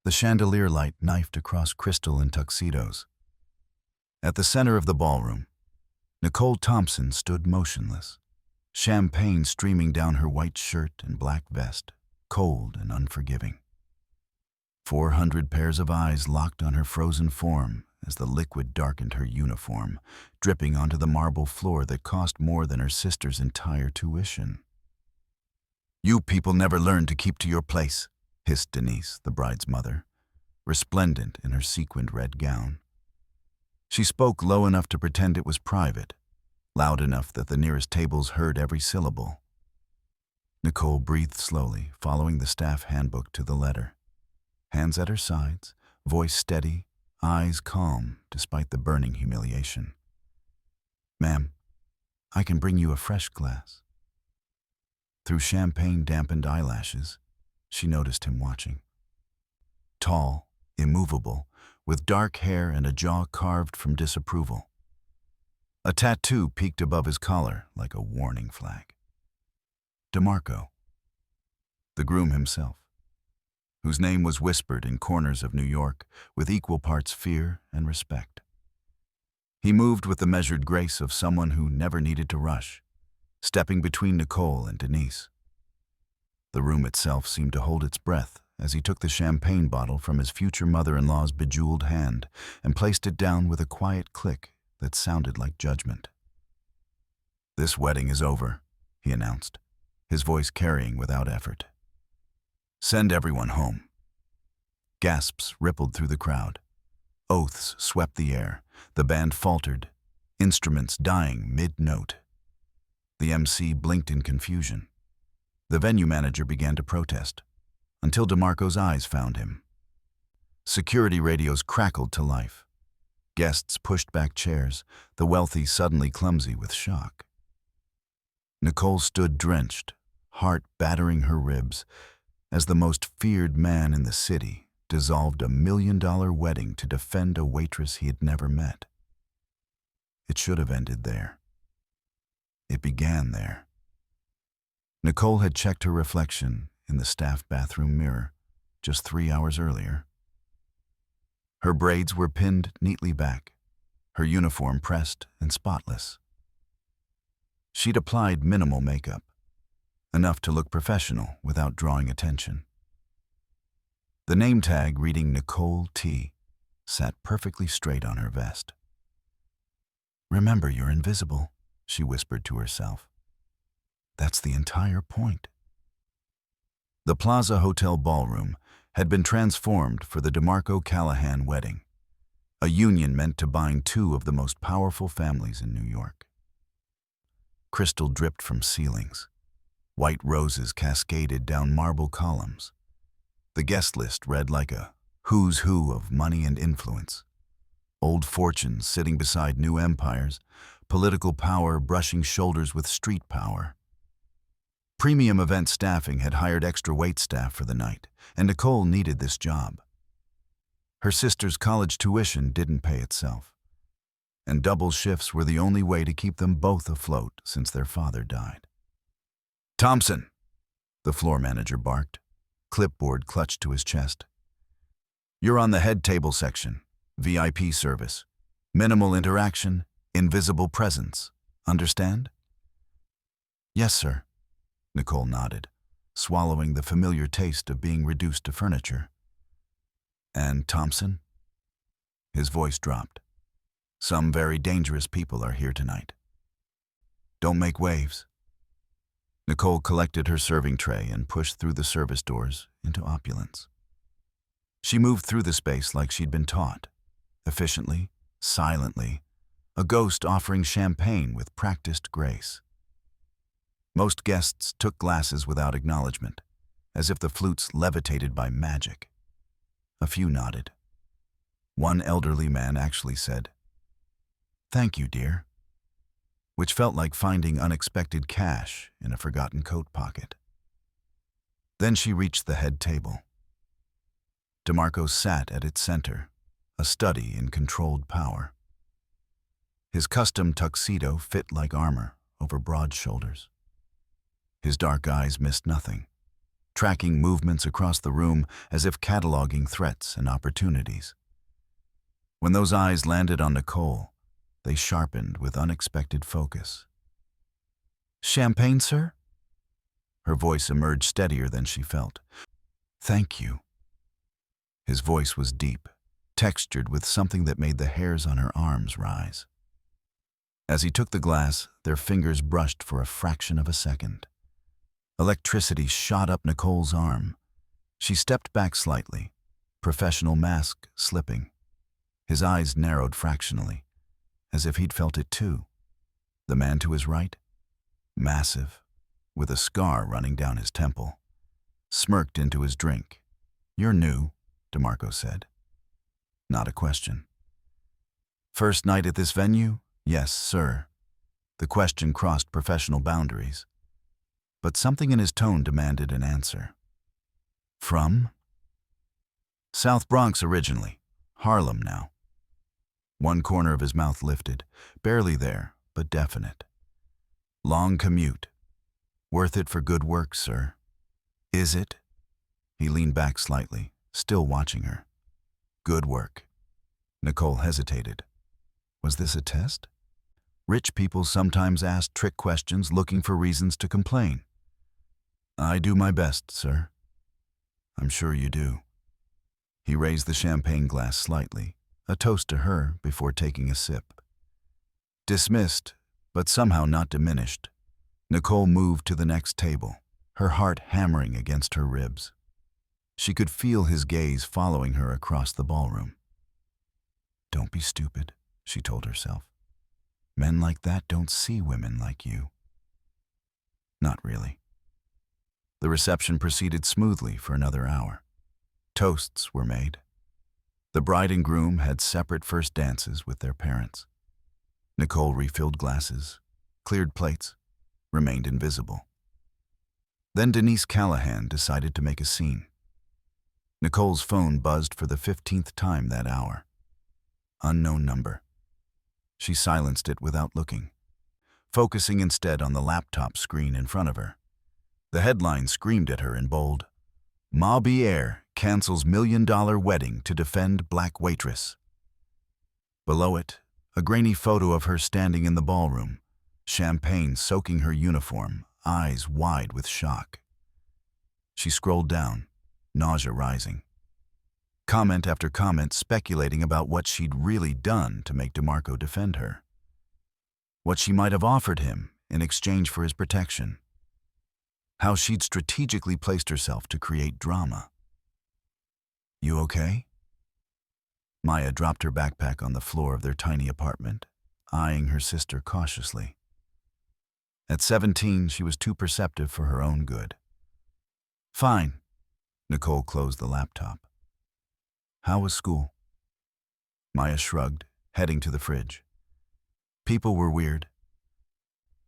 The chandelier light knifed across crystal and tuxedos. At the center of the ballroom, Nicole Thompson stood motionless, champagne streaming down her white shirt and black vest, cold and unforgiving. 400 pairs of eyes locked on her frozen form as the liquid darkened her uniform, dripping onto the marble floor that cost more than her sister's entire tuition. "You people never learned to keep to your place," hissed Denise, the bride's mother, resplendent in her sequined red gown. She spoke low enough to pretend it was private, loud enough that the nearest tables heard every syllable. Nicole breathed slowly, following the staff handbook to the letter. Hands at her sides, voice steady, eyes calm despite the burning humiliation. "Ma'am, I can bring you a fresh glass." Through champagne-dampened eyelashes, she noticed him watching. Tall, immovable, with dark hair and a jaw carved from disapproval. A tattoo peeked above his collar like a warning flag. DeMarco, the groom himself, whose name was whispered in corners of New York with equal parts fear and respect. He moved with the measured grace of someone who never needed to rush, stepping between Nicole and Denise. The room itself seemed to hold its breath as he took the champagne bottle from his future mother-in-law's bejeweled hand and placed it down with a quiet click that sounded like judgment. "This wedding is over," he announced, his voice carrying without effort. "Send everyone home." Gasps rippled through the crowd. Oaths swept the air. The band faltered, instruments dying mid-note. The MC blinked in confusion. The venue manager began to protest, until DeMarco's eyes found him. Security radios crackled to life. Guests pushed back chairs, the wealthy suddenly clumsy with shock. Nicole stood drenched, heart battering her ribs, as the most feared man in the city dissolved a $1 million wedding to defend a waitress he had never met. It should have ended there. It began there. Nicole had checked her reflection in the staff bathroom mirror just 3 hours earlier. Her braids were pinned neatly back, her uniform pressed and spotless. She'd applied minimal makeup, enough to look professional without drawing attention. The name tag reading Nicole T. sat perfectly straight on her vest. "Remember, you're invisible," she whispered to herself. "That's the entire point." The Plaza Hotel ballroom had been transformed for the DeMarco-Callahan wedding, a union meant to bind two of the most powerful families in New York. Crystal dripped from ceilings. White roses cascaded down marble columns. The guest list read like a who's who of money and influence. Old fortunes sitting beside new empires, political power brushing shoulders with street power. Premium event staffing had hired extra wait staff for the night, and Nicole needed this job. Her sister's college tuition didn't pay itself, and double shifts were the only way to keep them both afloat since their father died. "Thompson!" the floor manager barked, clipboard clutched to his chest. "You're on the head table section, VIP service. Minimal interaction, invisible presence. Understand?" "Yes, sir," Nicole nodded, swallowing the familiar taste of being reduced to furniture. "And Thompson?" His voice dropped. "Some very dangerous people are here tonight. Don't make waves." Nicole collected her serving tray and pushed through the service doors into opulence. She moved through the space like she'd been taught, efficiently, silently, a ghost offering champagne with practiced grace. Most guests took glasses without acknowledgement, as if the flutes levitated by magic. A few nodded. One elderly man actually said, "Thank you, dear," which felt like finding unexpected cash in a forgotten coat pocket. Then she reached the head table. DeMarco sat at its center, a study in controlled power. His custom tuxedo fit like armor over broad shoulders. His dark eyes missed nothing, tracking movements across the room as if cataloging threats and opportunities. When those eyes landed on Nicole, they sharpened with unexpected focus. "Champagne, sir?" Her voice emerged steadier than she felt. "Thank you." His voice was deep, textured with something that made the hairs on her arms rise. As he took the glass, their fingers brushed for a fraction of a second. Electricity shot up Nicole's arm. She stepped back slightly, professional mask slipping. His eyes narrowed fractionally, as if he'd felt it too. The man to his right, massive, with a scar running down his temple, smirked into his drink. "You're new," DeMarco said. Not a question. "First night at this venue?" "Yes, sir." The question crossed professional boundaries, but something in his tone demanded an answer. "From?" "South Bronx originally, Harlem now." One corner of his mouth lifted, barely there, but definite. "Long commute. Worth it for good work, sir." "Is it?" He leaned back slightly, still watching her. "Good work." Nicole hesitated. Was this a test? Rich people sometimes asked trick questions looking for reasons to complain. "I do my best, sir." "I'm sure you do." He raised the champagne glass slightly, a toast to her before taking a sip. Dismissed, but somehow not diminished, Nicole moved to the next table, her heart hammering against her ribs. She could feel his gaze following her across the ballroom. "Don't be stupid," she told herself. "Men like that don't see women like you." Not really. The reception proceeded smoothly for another hour. Toasts were made. The bride and groom had separate first dances with their parents. Nicole refilled glasses, cleared plates, remained invisible. Then Denise Callahan decided to make a scene. Nicole's phone buzzed for the 15th time that hour. Unknown number. She silenced it without looking, focusing instead on the laptop screen in front of her. The headline screamed at her in bold, "Mafia cancels $1 million wedding to defend black waitress." Below it, a grainy photo of her standing in the ballroom, champagne soaking her uniform, eyes wide with shock. She scrolled down, nausea rising. Comment after comment speculating about what she'd really done to make DeMarco defend her. What she might have offered him in exchange for his protection. How she'd strategically placed herself to create drama. "You okay?" Maya dropped her backpack on the floor of their tiny apartment, eyeing her sister cautiously. At 17, she was too perceptive for her own good. "Fine." Nicole closed the laptop. "How was school?" Maya shrugged, heading to the fridge. "People were weird.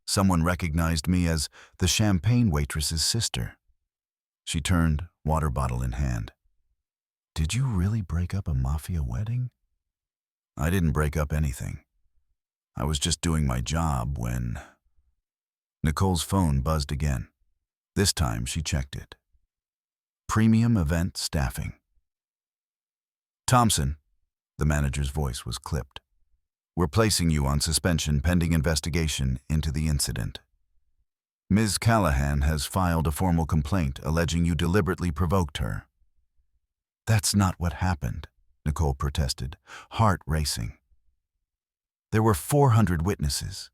Someone recognized me as the champagne waitress's sister." She turned, water bottle in hand. "Did you really break up a mafia wedding?" "I didn't break up anything. I was just doing my job when..." Nicole's phone buzzed again. This time she checked it. Premium event staffing. "Thompson," the manager's voice was clipped. "We're placing you on suspension pending investigation into the incident. Ms. Callahan has filed a formal complaint alleging you deliberately provoked her." "That's not what happened," Nicole protested, heart racing. "There were 400 witnesses."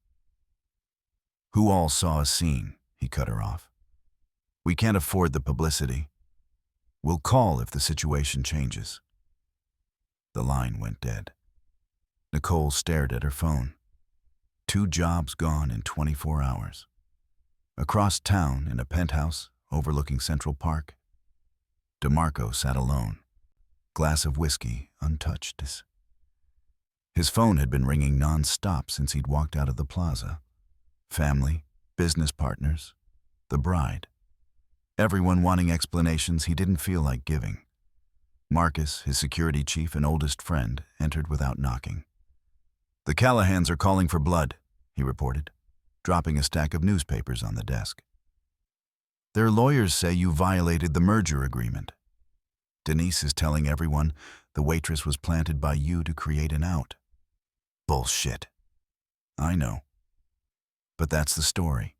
"Who all saw a scene," he cut her off. "We can't afford the publicity. We'll call if the situation changes." The line went dead. Nicole stared at her phone. 2 jobs gone in 24 hours. Across town in a penthouse overlooking Central Park, DeMarco sat alone, glass of whiskey untouched. His phone had been ringing non-stop since he'd walked out of the plaza. Family, business partners, the bride. Everyone wanting explanations he didn't feel like giving. Marcus, his security chief and oldest friend, entered without knocking. "The Callahans are calling for blood," he reported, dropping a stack of newspapers on the desk. Their lawyers say you violated the merger agreement. Denise is telling everyone the waitress was planted by you to create an out. Bullshit. I know. But that's the story.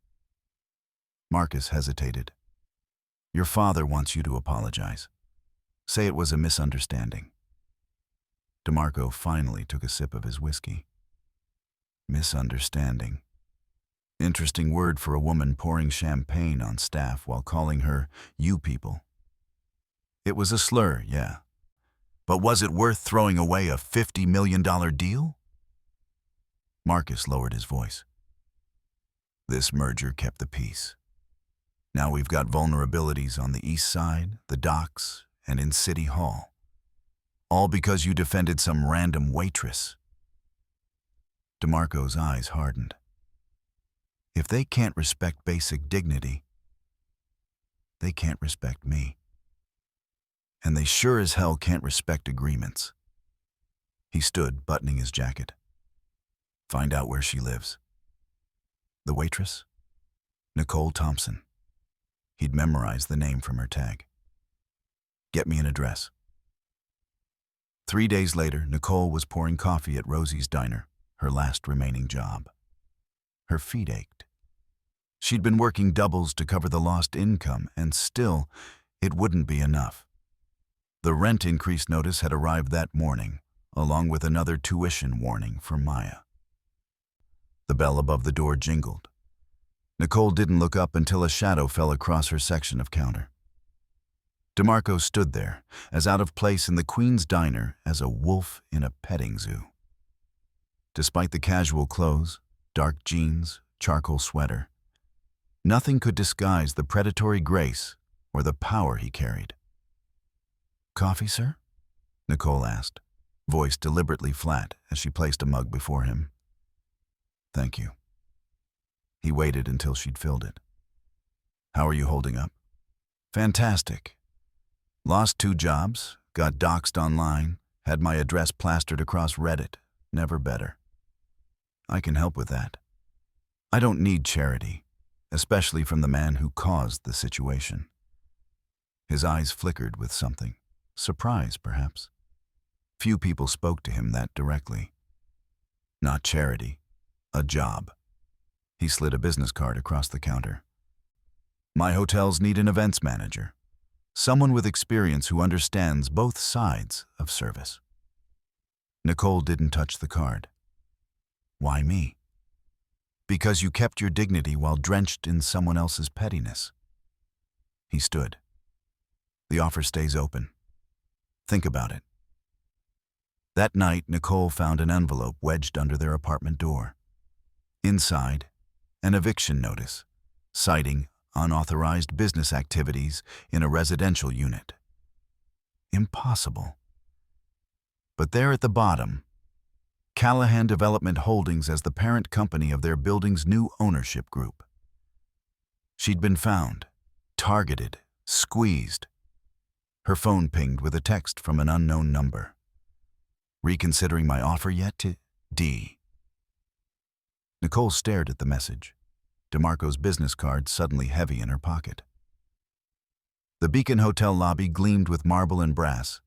Marcus hesitated. Your father wants you to apologize. Say it was a misunderstanding. DeMarco finally took a sip of his whiskey. Misunderstanding. Interesting word for a woman pouring champagne on staff while calling her you people. It was a slur, yeah. But was it worth throwing away a $50 million deal? Marcus lowered his voice. This merger kept the peace. Now we've got vulnerabilities on the east side, the docks, and in City Hall. All because you defended some random waitress. DeMarco's eyes hardened. If they can't respect basic dignity, they can't respect me. And they sure as hell can't respect agreements. He stood, buttoning his jacket. Find out where she lives. The waitress? Nicole Thompson. He'd memorized the name from her tag. Get me an address. 3 days later, Nicole was pouring coffee at Rosie's diner, her last remaining job. Her feet ached. She'd been working doubles to cover the lost income, and still, it wouldn't be enough. The rent increase notice had arrived that morning, along with another tuition warning for Maya. The bell above the door jingled. Nicole didn't look up until a shadow fell across her section of counter. DeMarco stood there, as out of place in the Queen's diner as a wolf in a petting zoo. Despite the casual clothes, dark jeans, charcoal sweater, nothing could disguise the predatory grace or the power he carried. Coffee, sir? Nicole asked, voice deliberately flat as she placed a mug before him. Thank you. He waited until she'd filled it. How are you holding up? Fantastic. Lost 2 jobs, got doxxed online, had my address plastered across Reddit. Never better. I can help with that. I don't need charity, especially from the man who caused the situation. His eyes flickered with something. Surprise, perhaps. Few people spoke to him that directly. Not charity, a job. He slid a business card across the counter. My hotels need an events manager. Someone with experience who understands both sides of service. Nicole didn't touch the card. Why me? Because you kept your dignity while drenched in someone else's pettiness. He stood. The offer stays open. Think about it. That night, Nicole found an envelope wedged under their apartment door. Inside, an eviction notice, citing unauthorized business activities in a residential unit. Impossible. But there at the bottom, Callahan Development Holdings as the parent company of their building's new ownership group. She'd been found, targeted, squeezed. Her phone pinged with a text from an unknown number. Reconsidering my offer yet to D. Nicole stared at the message, DeMarco's business card suddenly heavy in her pocket. The Beacon Hotel lobby gleamed with marble and brass,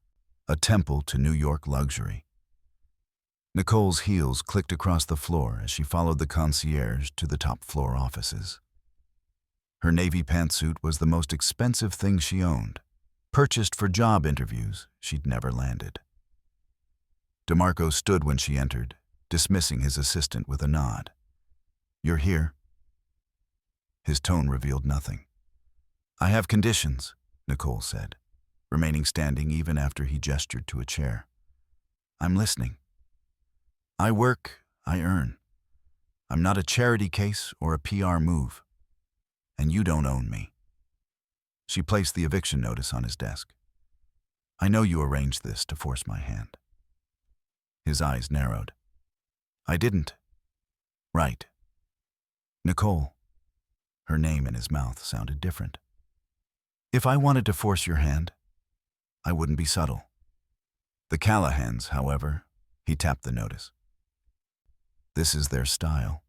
a temple to New York luxury. Nicole's heels clicked across the floor as she followed the concierge to the top-floor offices. Her navy pantsuit was the most expensive thing she owned, purchased for job interviews she'd never landed. DeMarco stood when she entered, dismissing his assistant with a nod. You're here? His tone revealed nothing. I have conditions, Nicole said, remaining standing even after he gestured to a chair. I'm listening. I work, I earn. I'm not a charity case or a PR move. And you don't own me. She placed the eviction notice on his desk. I know you arranged this to force my hand. His eyes narrowed. I didn't. Right. Nicole. Her name in his mouth sounded different. If I wanted to force your hand, I wouldn't be subtle. The Callahans, however, he tapped the notice. This is their style.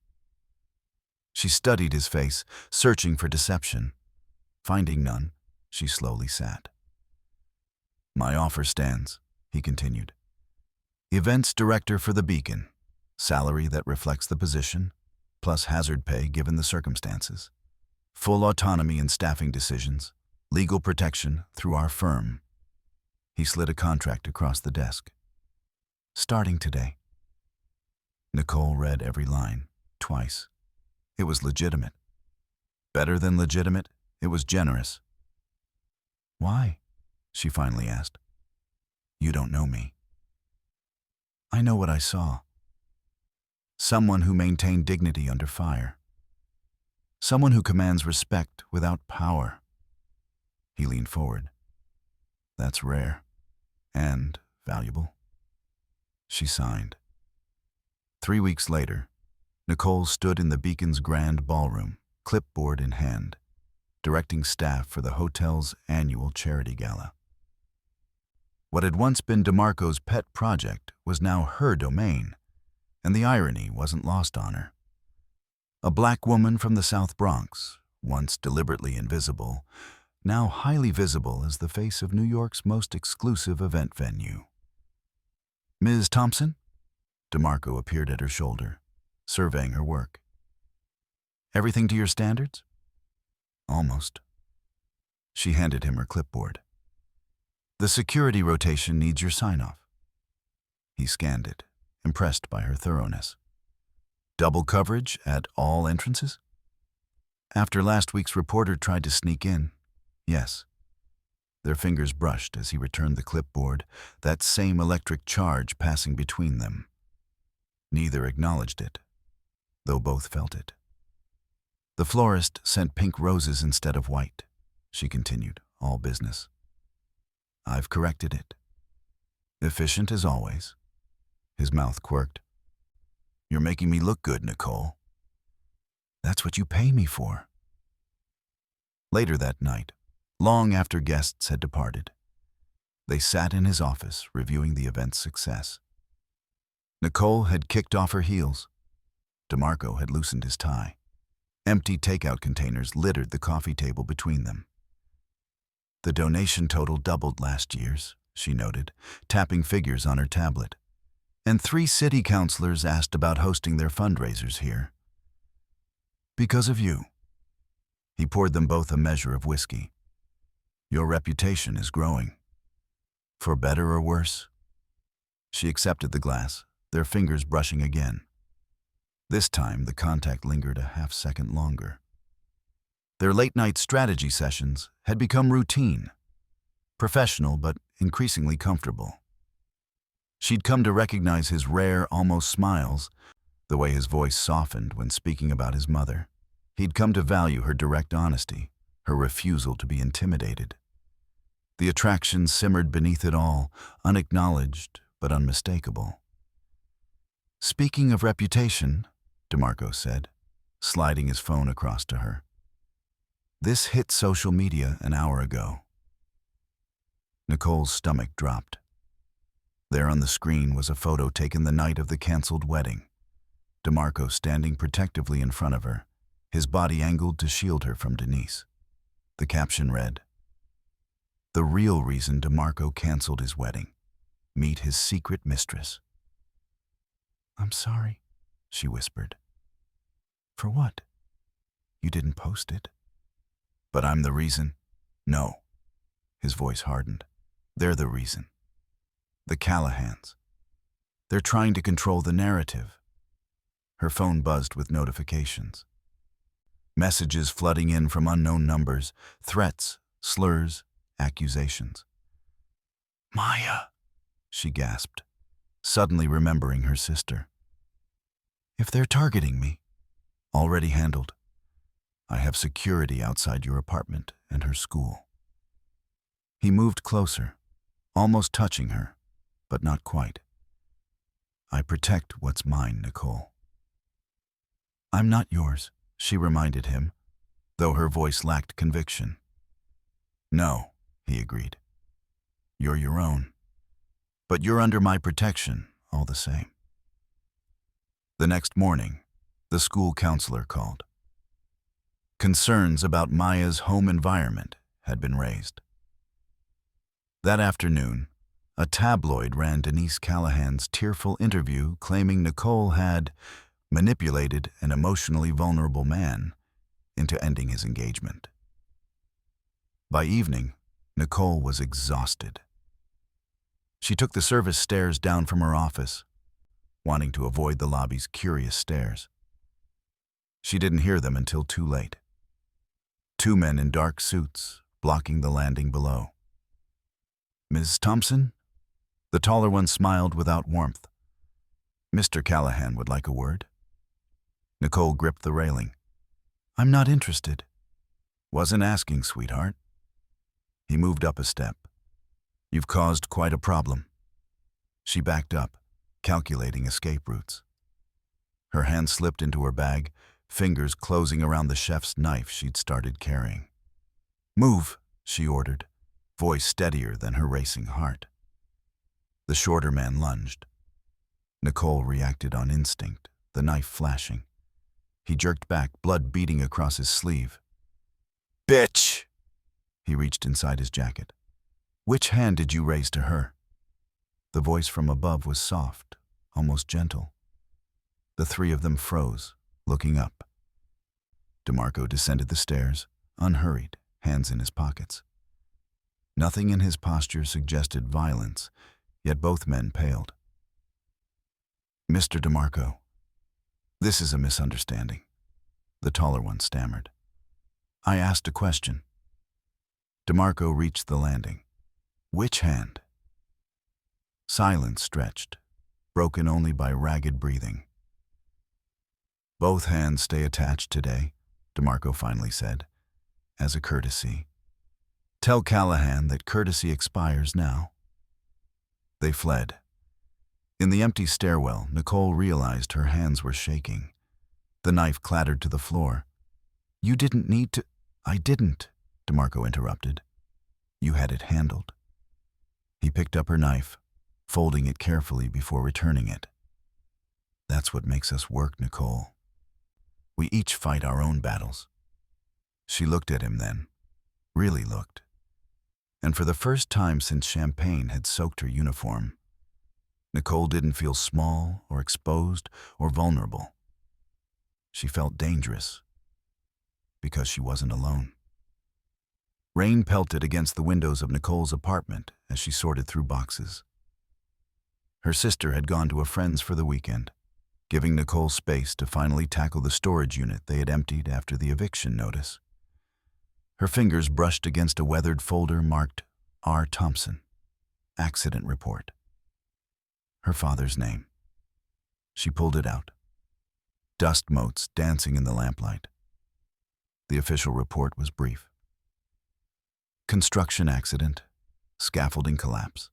She studied his face, searching for deception. Finding none, she slowly sat. "My offer stands," he continued. "Events director for the Beacon, salary that reflects the position, plus hazard pay given the circumstances. Full autonomy in staffing decisions, legal protection through our firm." He slid a contract across the desk. "Starting today." Nicole read every line, twice. It was legitimate. Better than legitimate, it was generous. "Why?" she finally asked. "You don't know me." "I know what I saw. Someone who maintained dignity under fire. Someone who commands respect without power." He leaned forward. "That's rare. And valuable." She signed. 3 weeks later, Nicole stood in the Beacon's grand ballroom, clipboard in hand, directing staff for the hotel's annual charity gala. What had once been DeMarco's pet project was now her domain, and the irony wasn't lost on her. A black woman from the South Bronx, once deliberately invisible, now highly visible as the face of New York's most exclusive event venue. "Ms. Thompson?" DeMarco appeared at her shoulder, surveying her work. "Everything to your standards?" "Almost." She handed him her clipboard. "The security rotation needs your sign-off." He scanned it, impressed by her thoroughness. "Double coverage at all entrances?" "After last week's reporter tried to sneak in, yes." Their fingers brushed as he returned the clipboard, that same electric charge passing between them. Neither acknowledged it, though both felt it. "The florist sent pink roses instead of white," she continued, all business. "I've corrected it." "Efficient as always." His mouth quirked. "You're making me look good, Nicole." "That's what you pay me for." Later that night, long after guests had departed, they sat in his office reviewing the event's success. Nicole had kicked off her heels. DeMarco had loosened his tie. Empty takeout containers littered the coffee table between them. "The donation total doubled last year's," she noted, tapping figures on her tablet. "And 3 city councilors asked about hosting their fundraisers here." "Because of you." He poured them both a measure of whiskey. "Your reputation is growing." "For better or worse?" She accepted the glass, their fingers brushing again. This time, the contact lingered a half-second longer. Their late-night strategy sessions had become routine, professional but increasingly comfortable. She'd come to recognize his rare, almost smiles, the way his voice softened when speaking about his mother. He'd come to value her direct honesty, her refusal to be intimidated. The attraction simmered beneath it all, unacknowledged but unmistakable. "Speaking of reputation," DeMarco said, sliding his phone across to her. "This hit social media an hour ago." Nicole's stomach dropped. There on the screen was a photo taken the night of the canceled wedding. DeMarco standing protectively in front of her, his body angled to shield her from Denise. The caption read, "The real reason DeMarco canceled his wedding. Meet his secret mistress." "I'm sorry," she whispered. "For what? You didn't post it." "But I'm the reason." "No." His voice hardened. "They're the reason. The Callahans. They're trying to control the narrative." Her phone buzzed with notifications. Messages flooding in from unknown numbers, threats, slurs, accusations. "Maya," she gasped, suddenly remembering her sister. "If they're targeting me." "Already handled. I have security outside your apartment and her school." He moved closer, almost touching her, but not quite. "I protect what's mine, Nicole." "I'm not yours," she reminded him, though her voice lacked conviction. "No," he agreed. "You're your own. But you're under my protection, all the same." The next morning, the school counselor called. Concerns about Maya's home environment had been raised. That afternoon, a tabloid ran Denise Callahan's tearful interview claiming Nicole had manipulated an emotionally vulnerable man into ending his engagement. By evening, Nicole was exhausted. She took the service stairs down from her office, wanting to avoid the lobby's curious stares. She didn't hear them until too late. Two men in dark suits blocking the landing below. "Ms. Thompson?" The taller one smiled without warmth. "Mr. Callahan would like a word." Nicole gripped the railing. "I'm not interested." "Wasn't asking, sweetheart." He moved up a step. "You've caused quite a problem." She backed up, calculating escape routes. Her hand slipped into her bag, fingers closing around the chef's knife she'd started carrying. "Move," she ordered, voice steadier than her racing heart. The shorter man lunged. Nicole reacted on instinct, the knife flashing. He jerked back, blood beading across his sleeve. "Bitch!" He reached inside his jacket. "Which hand did you raise to her?" The voice from above was soft, almost gentle. The three of them froze, looking up. DeMarco descended the stairs, unhurried, hands in his pockets. Nothing in his posture suggested violence, yet both men paled. "Mr. DeMarco, this is a misunderstanding," the taller one stammered. "I asked a question." DeMarco reached the landing. "Which hand?" Silence stretched, broken only by ragged breathing. "Both hands stay attached today," DeMarco finally said, as a courtesy. "Tell Callahan that courtesy expires now." They fled. In the empty stairwell, Nicole realized her hands were shaking. The knife clattered to the floor. "You didn't need to—" "I didn't," DeMarco interrupted. "You had it handled." He picked up her knife, folding it carefully before returning it. "That's what makes us work, Nicole. We each fight our own battles." She looked at him then, really looked. And for the first time since champagne had soaked her uniform, Nicole didn't feel small or exposed or vulnerable. She felt dangerous because she wasn't alone. Rain pelted against the windows of Nicole's apartment as she sorted through boxes. Her sister had gone to a friend's for the weekend, giving Nicole space to finally tackle the storage unit they had emptied after the eviction notice. Her fingers brushed against a weathered folder marked R. Thompson, accident report. Her father's name. She pulled it out. Dust motes dancing in the lamplight. The official report was brief. Construction accident, scaffolding collapse,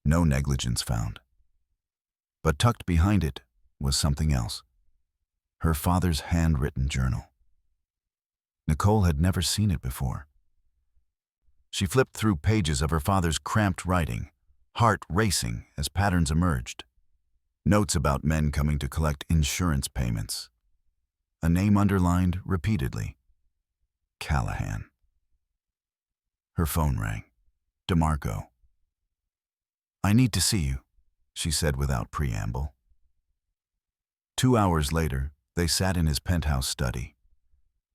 no negligence found. But tucked behind it was something else. Her father's handwritten journal. Nicole had never seen it before. She flipped through pages of her father's cramped writing, heart racing as patterns emerged. Notes about men coming to collect insurance payments. A name underlined repeatedly. Callahan. Her phone rang. DeMarco. "I need to see you," she said without preamble. 2 hours later, they sat in his penthouse study.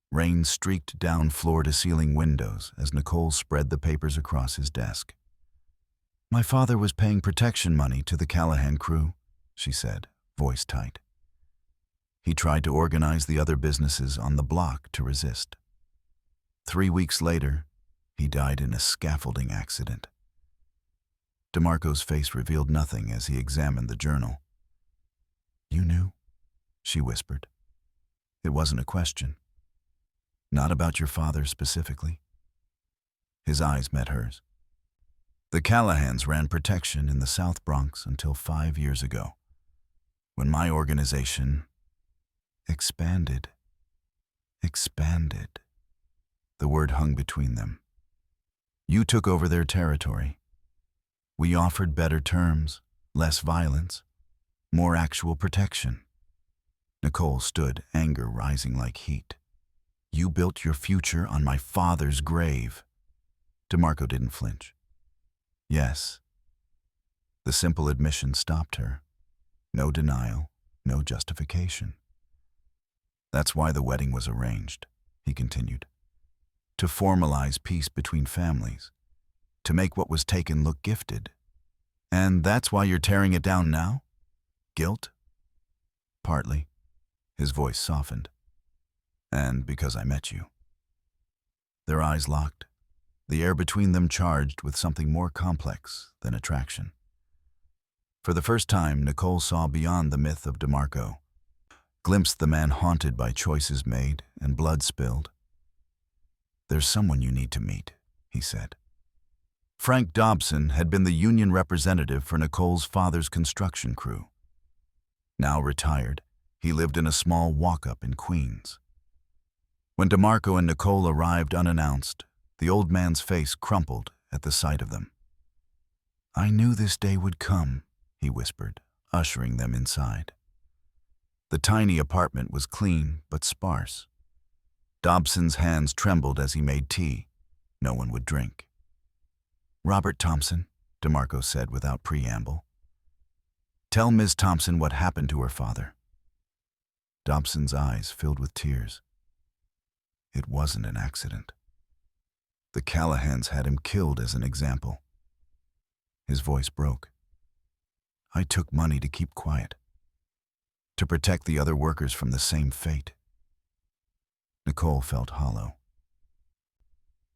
Rain streaked down floor-to-ceiling windows as Nicole spread the papers across his desk. "My father was paying protection money to the Callahan crew," she said, voice tight. He tried to organize the other businesses on the block to resist. 3 weeks later, he died in a scaffolding accident. DeMarco's face revealed nothing as he examined the journal. "You knew?" she whispered. "It wasn't a question. Not about your father specifically." His eyes met hers. "The Callahans ran protection in the South Bronx until 5 years ago, when my organization expanded. Expanded." The word hung between them. "You took over their territory. We offered better terms, less violence, more actual protection." Nicole stood, anger rising like heat. You built your future on my father's grave. DeMarco didn't flinch. Yes. The simple admission stopped her. No denial, no justification. That's why the wedding was arranged, he continued. To formalize peace between families. To make what was taken look gifted. And that's why you're tearing it down now? Guilt? Partly. His voice softened. And because I met you. Their eyes locked, the air between them charged with something more complex than attraction. For the first time, Nicole saw beyond the myth of DeMarco, glimpsed the man haunted by choices made and blood spilled. There's someone you need to meet, he said. Frank Dobson had been the union representative for Nicole's father's construction crew. Now retired, he lived in a small walk-up in Queens. When DeMarco and Nicole arrived unannounced, the old man's face crumpled at the sight of them. I knew this day would come, he whispered, ushering them inside. The tiny apartment was clean but sparse. Dobson's hands trembled as he made tea. No one would drink. Robert Thompson, DeMarco said without preamble. Tell Ms. Thompson what happened to her father. Dobson's eyes filled with tears. It wasn't an accident. The Callahans had him killed as an example. His voice broke. I took money to keep quiet, to protect the other workers from the same fate. Nicole felt hollow.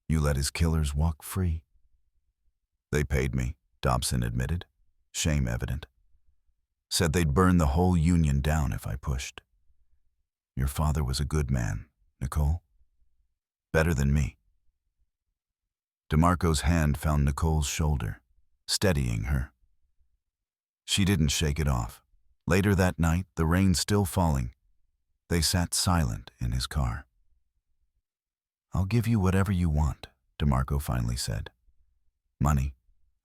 You let his killers walk free. They paid me, Dobson admitted, shame evident. Said they'd burn the whole union down if I pushed. Your father was a good man, Nicole. Better than me. DeMarco's hand found Nicole's shoulder, steadying her. She didn't shake it off. Later that night, the rain still falling, they sat silent in his car. I'll give you whatever you want, DeMarco finally said. Money,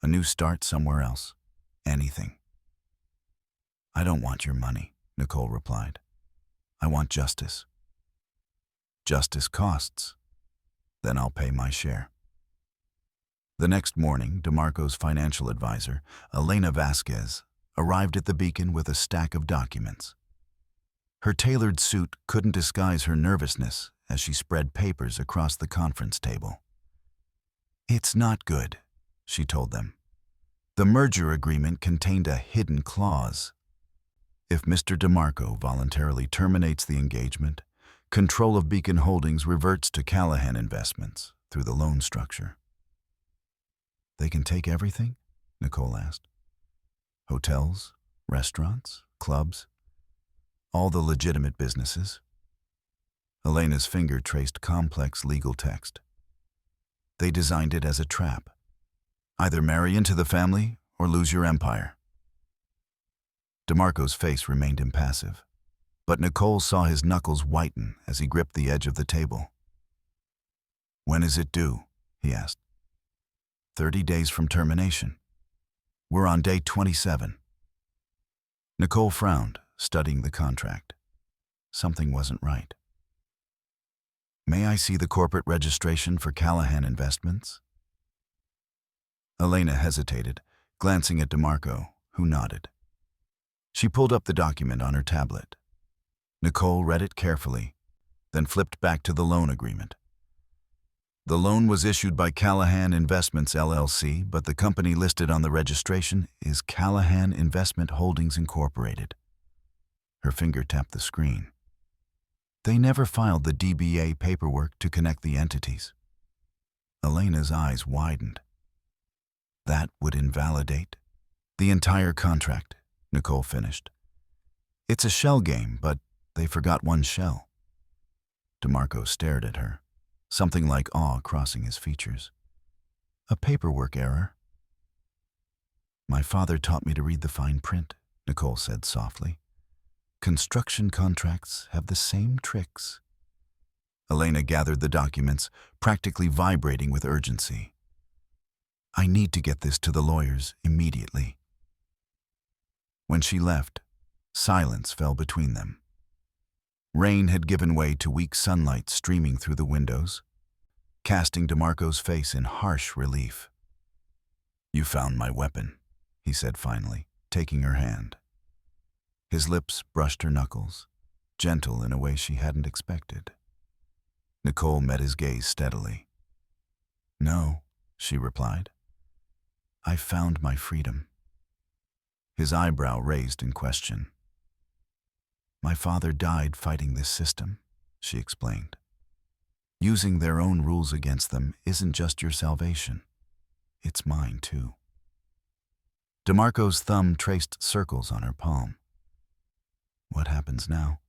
a new start somewhere else, anything. I don't want your money, Nicole replied. I want justice. Justice costs. Then I'll pay my share. The next morning, DeMarco's financial advisor, Elena Vasquez, arrived at the Beacon with a stack of documents. Her tailored suit couldn't disguise her nervousness as she spread papers across the conference table. It's not good, she told them. The merger agreement contained a hidden clause. If Mr. DeMarco voluntarily terminates the engagement, control of Beacon Holdings reverts to Callahan Investments through the loan structure. They can take everything? Nicole asked. Hotels, restaurants, clubs, all the legitimate businesses. Elena's finger traced complex legal text. They designed it as a trap. Either marry into the family or lose your empire. DeMarco's face remained impassive, but Nicole saw his knuckles whiten as he gripped the edge of the table. When is it due? He asked. 30 days from termination. We're on day 27. Nicole frowned, studying the contract. Something wasn't right. May I see the corporate registration for Callahan Investments? Elena hesitated, glancing at DeMarco, who nodded. She pulled up the document on her tablet. Nicole read it carefully, then flipped back to the loan agreement. The loan was issued by Callahan Investments LLC, but the company listed on the registration is Callahan Investment Holdings Incorporated. Her finger tapped the screen. They never filed the DBA paperwork to connect the entities. Elena's eyes widened. That would invalidate the entire contract, Nicole finished. It's a shell game, but they forgot one shell. DeMarco stared at her, something like awe crossing his features. A paperwork error. My father taught me to read the fine print, Nicole said softly. Construction contracts have the same tricks. Elena gathered the documents, practically vibrating with urgency. I need to get this to the lawyers immediately. When she left, silence fell between them. Rain had given way to weak sunlight streaming through the windows, casting DeMarco's face in harsh relief. "You found my weapon," he said finally, taking her hand. His lips brushed her knuckles, gentle in a way she hadn't expected. Nicole met his gaze steadily. "No," she replied. "I found my freedom." His eyebrow raised in question. "My father died fighting this system," she explained. "Using their own rules against them isn't just your salvation. It's mine, too." DeMarco's thumb traced circles on her palm. "What happens now?"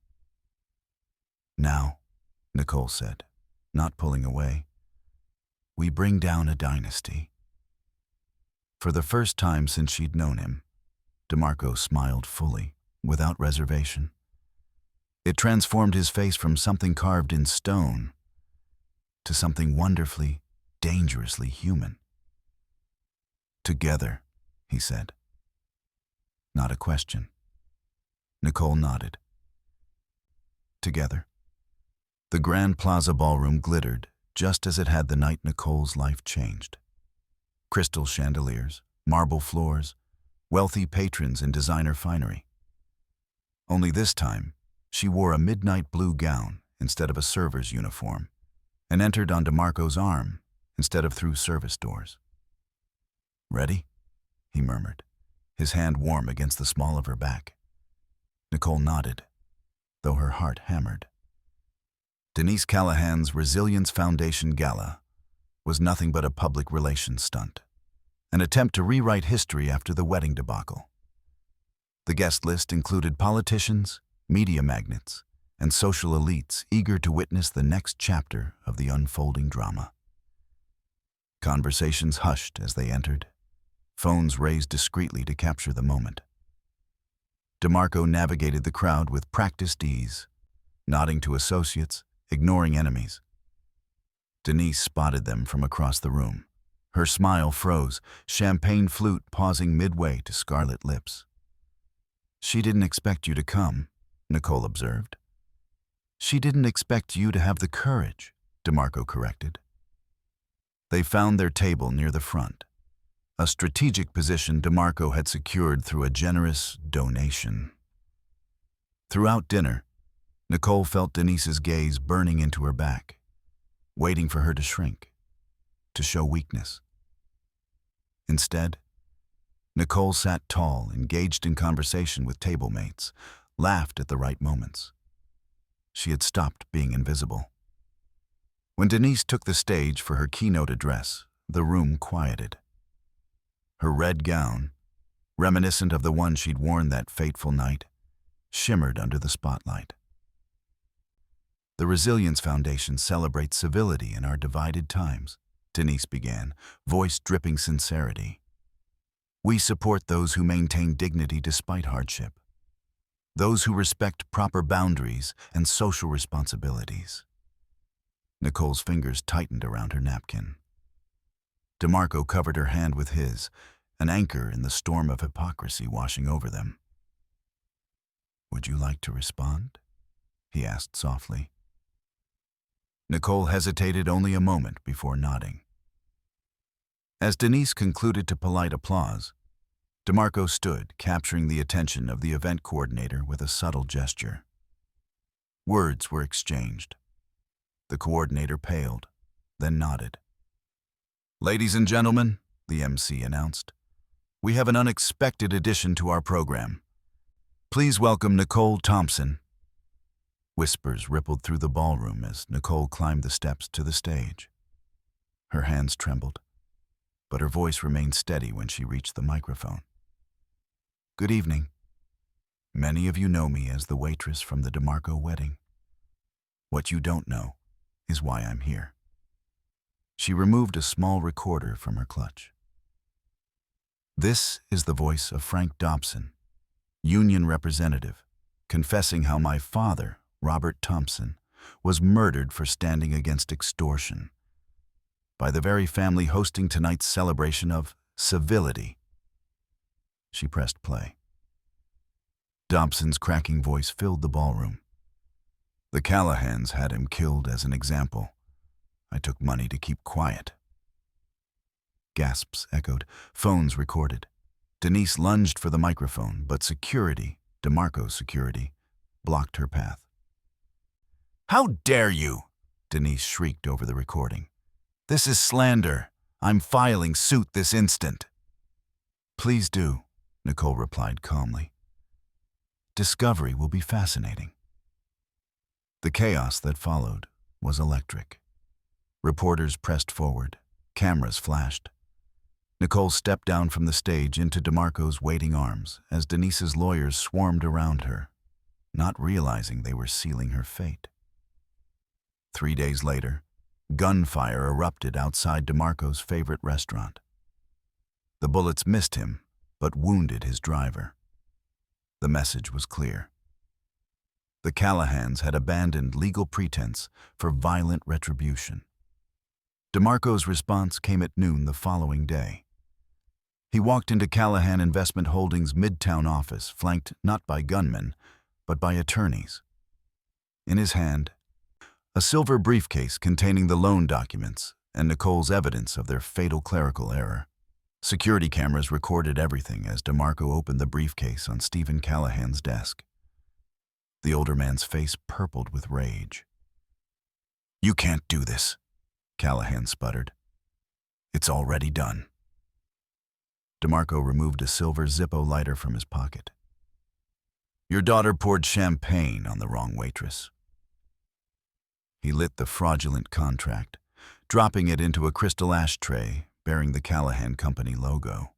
"Now," Nicole said, not pulling away, "we bring down a dynasty." For the first time since she'd known him, DeMarco smiled fully, without reservation. It transformed his face from something carved in stone to something wonderfully, dangerously human. "Together," he said. Not a question. Nicole nodded. Together. The Grand Plaza Ballroom glittered just as it had the night Nicole's life changed. Crystal chandeliers, marble floors, wealthy patrons in designer finery. Only this time, she wore a midnight blue gown instead of a server's uniform, and entered on DeMarco's arm instead of through service doors. "Ready?" he murmured, his hand warm against the small of her back. Nicole nodded, though her heart hammered. Denise Callahan's Resilience Foundation Gala was nothing but a public relations stunt, an attempt to rewrite history after the wedding debacle. The guest list included politicians, media magnates, and social elites eager to witness the next chapter of the unfolding drama. Conversations hushed as they entered, phones raised discreetly to capture the moment. DeMarco navigated the crowd with practiced ease, nodding to associates, ignoring enemies. Denise spotted them from across the room. Her smile froze, champagne flute pausing midway to scarlet lips. "She didn't expect you to come," Nicole observed. "She didn't expect you to have the courage," DeMarco corrected. They found their table near the front, a strategic position DeMarco had secured through a generous donation. Throughout dinner, Nicole felt Denise's gaze burning into her back, waiting for her to shrink, to show weakness. Instead, Nicole sat tall, engaged in conversation with table mates, laughed at the right moments. She had stopped being invisible. When Denise took the stage for her keynote address, the room quieted. Her red gown, reminiscent of the one she'd worn that fateful night, shimmered under the spotlight. "The Resilience Foundation celebrates civility in our divided times," Denise began, voice dripping sincerity. "We support those who maintain dignity despite hardship, those who respect proper boundaries and social responsibilities." Nicole's fingers tightened around her napkin. DeMarco covered her hand with his, an anchor in the storm of hypocrisy washing over them. "Would you like to respond?" he asked softly. Nicole hesitated only a moment before nodding. As Denise concluded to polite applause, DeMarco stood, capturing the attention of the event coordinator with a subtle gesture. Words were exchanged. The coordinator paled, then nodded. "Ladies and gentlemen," the MC announced, "we have an unexpected addition to our program. Please welcome Nicole Thompson." Whispers rippled through the ballroom as Nicole climbed the steps to the stage. Her hands trembled, but her voice remained steady when she reached the microphone. "Good evening. Many of you know me as the waitress from the DeMarco wedding. What you don't know is why I'm here." She removed a small recorder from her clutch. "This is the voice of Frank Dobson, union representative, confessing how my father, Robert Thompson, was murdered for standing against extortion by the very family hosting tonight's celebration of civility." She pressed play. Dobson's cracking voice filled the ballroom. The Callahans had him killed as an example. I took money to keep quiet. Gasps echoed, phones recorded. Denise lunged for the microphone, but security, DeMarco's security, blocked her path. "How dare you!" Denise shrieked over the recording. "This is slander. I'm filing suit this instant." "Please do," Nicole replied calmly. "Discovery will be fascinating." The chaos that followed was electric. Reporters pressed forward. Cameras flashed. Nicole stepped down from the stage into DeMarco's waiting arms as Denise's lawyers swarmed around her, not realizing they were sealing her fate. 3 days later, gunfire erupted outside DeMarco's favorite restaurant. The bullets missed him, but wounded his driver. The message was clear. The Callahans had abandoned legal pretense for violent retribution. DeMarco's response came at noon the following day. He walked into Callahan Investment Holdings' Midtown office, flanked not by gunmen, but by attorneys. In his hand, a silver briefcase containing the loan documents and Nicole's evidence of their fatal clerical error. Security cameras recorded everything as DeMarco opened the briefcase on Stephen Callahan's desk. The older man's face purpled with rage. "You can't do this," Callahan sputtered. "It's already done." DeMarco removed a silver Zippo lighter from his pocket. "Your daughter poured champagne on the wrong waitress." He lit the fraudulent contract, dropping it into a crystal ashtray bearing the Callahan Company logo.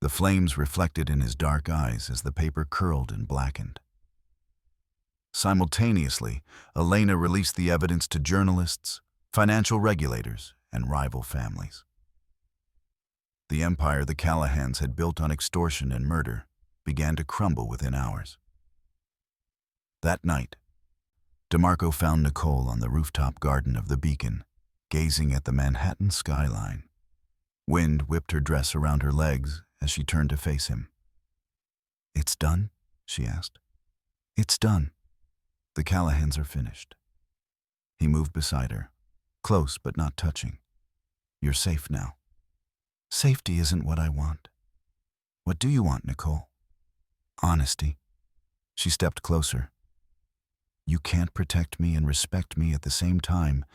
The flames reflected in his dark eyes as the paper curled and blackened. Simultaneously, Elena released the evidence to journalists, financial regulators, and rival families. The empire the Callahans had built on extortion and murder began to crumble within hours. That night, DeMarco found Nicole on the rooftop garden of the Beacon, gazing at the Manhattan skyline. Wind whipped her dress around her legs as she turned to face him. "It's done?" she asked. "It's done. The Callahans are finished." He moved beside her, close but not touching. "You're safe now." "Safety isn't what I want." "What do you want, Nicole?" "Honesty." She stepped closer. "You can't protect me and respect me at the same time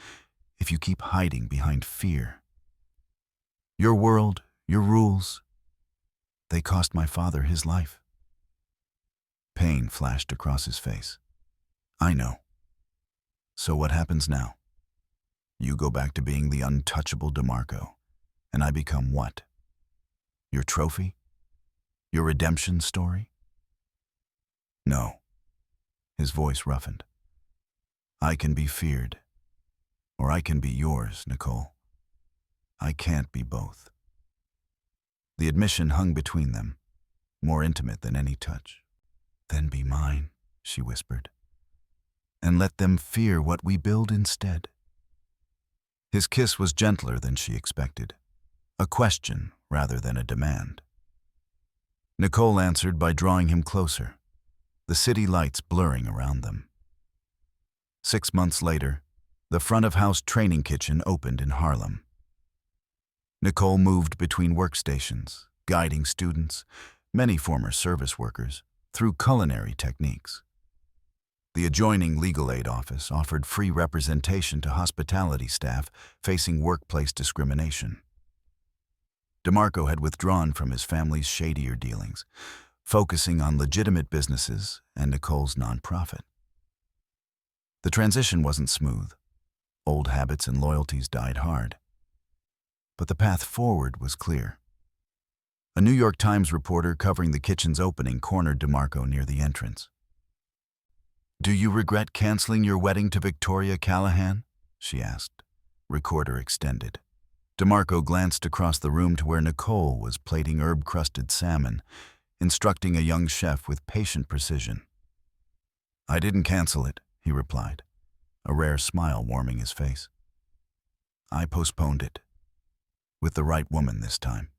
if you keep hiding behind fear. Your world, your rules, they cost my father his life." Pain flashed across his face. "I know. So what happens now? You go back to being the untouchable DeMarco, and I become what? Your trophy? Your redemption story?" "No." His voice roughened. "I can be feared, or I can be yours, Nicole. I can't be both." The admission hung between them, more intimate than any touch. "Then be mine," she whispered, "and let them fear what we build instead." His kiss was gentler than she expected, a question rather than a demand. Nicole answered by drawing him closer, the city lights blurring around them. 6 months later, the front-of-house training kitchen opened in Harlem. Nicole moved between workstations, guiding students, many former service workers, through culinary techniques. The adjoining legal aid office offered free representation to hospitality staff facing workplace discrimination. DeMarco had withdrawn from his family's shadier dealings, focusing on legitimate businesses and Nicole's nonprofit. The transition wasn't smooth. Old habits and loyalties died hard. But the path forward was clear. A New York Times reporter covering the kitchen's opening cornered DeMarco near the entrance. "Do you regret canceling your wedding to Victoria Callahan?" she asked. Recorder extended. DeMarco glanced across the room to where Nicole was plating herb-crusted salmon, instructing a young chef with patient precision. "I didn't cancel it," he replied, a rare smile warming his face. "I postponed it. With the right woman this time."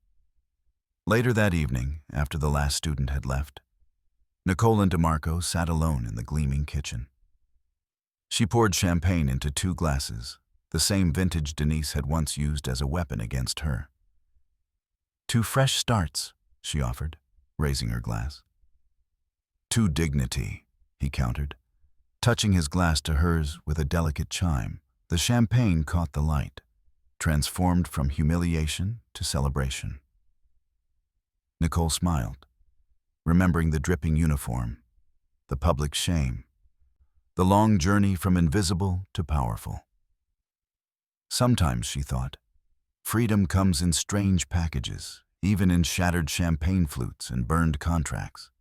Later that evening, after the last student had left, Nicole and DeMarco sat alone in the gleaming kitchen. She poured champagne into 2 glasses, the same vintage Denise had once used as a weapon against her. 2 fresh starts, she offered, raising her glass. 2 dignity, he countered. Touching his glass to hers with a delicate chime, the champagne caught the light, transformed from humiliation to celebration. Nicole smiled, remembering the dripping uniform, the public shame, the long journey from invisible to powerful. Sometimes, she thought, freedom comes in strange packages, even in shattered champagne flutes and burned contracts.